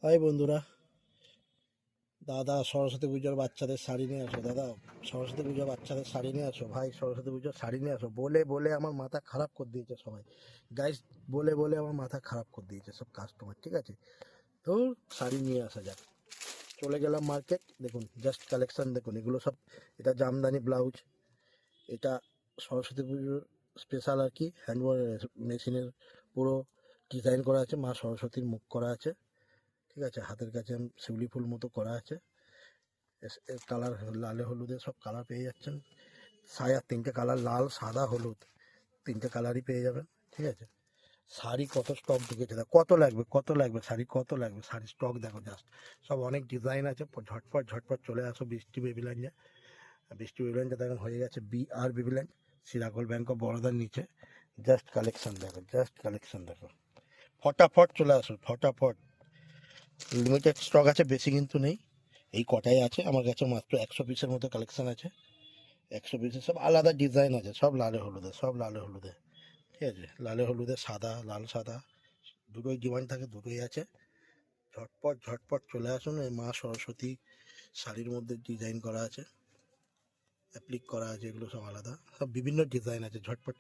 High বন্ধুরা, দাদা সরস্বতী পুজোর বাচ্চাদের শাড়ি নিয়ে আসো। দাদা সরস্বতী পুজোর বাচ্চাদের শাড়ি নিয়ে আসো। ভাই সরস্বতী পুজোর শাড়ি নিয়ে আসো। বলে বলে আমার মাথা খারাপ করে দিয়েছে সবাই। গাইস, বলে বলে আমার মাথা খারাপ করে দিয়েছে সব কাস্টমার। ঠিক আছে, তো শাড়ি নিয়ে আসা যাক। চলে গেলাম মার্কেট, দেখুন জাস্ট কালেকশন দেখুন। এগুলো সব, এটা জামদানি ব্লাউজ, এটা সরস্বতী পুজোর স্পেশাল আর কি। হ্যান্ড মেশিনের পুরো ডিজাইন করা আছে, মা সরস্বতীর মুখ করা আছে। ঠিক আছে, হাতের কাছে শিউলি ফুল মতো করা আছে। কালার লালে হলুদে সব কালার পেয়ে যাচ্ছেন। সায়া তিনটে কালার, লাল সাদা হলুদ, তিনটে কালারই পেয়ে যাবেন। ঠিক আছে, শাড়ি কত স্টক ঢুকেছে, কত লাগবে কত লাগবে শাড়ি, কত লাগবে শাড়ি স্টক দেখো জাস্ট। সব অনেক ডিজাইন আছে, ঝটপট ঝটপট চলে আসো বৃষ্টি বেবিল্যান্ডে। বৃষ্টি বেবিল্যান্ডে দেখেন হয়ে গেছে BR বেবিল্যান্ড, সিরাকল ব্যাংক অফ বরোদার নিচে। জাস্ট কালেকশন দেখো, জাস্ট কালেকশন দেখো, ফটাফট চলে আসো ফটাফট। লিমিটেড স্টক আছে, বেশি কিন্তু নেই। এই কটাই আছে আমার কাছে, মাত্র 100 পিসের মতো কালেকশন আছে। 100 পিসের সব আলাদা ডিজাইন আছে, সব লালে হলুদে, সব লালে হলুদে। ঠিক আছে, লালে হলুদে সাদা, লাল সাদা, দুটোই ডিমান্ড থাকে, দুটোই আছে। ঝটপট ঝটপট চলে আসুন। এই মা সরস্বতী শাড়ির মধ্যে ডিজাইন করা আছে, অ্যাপ্লিক করা আছে, এগুলো সব আলাদা, সব বিভিন্ন ডিজাইন আছে। ঝটপট চলে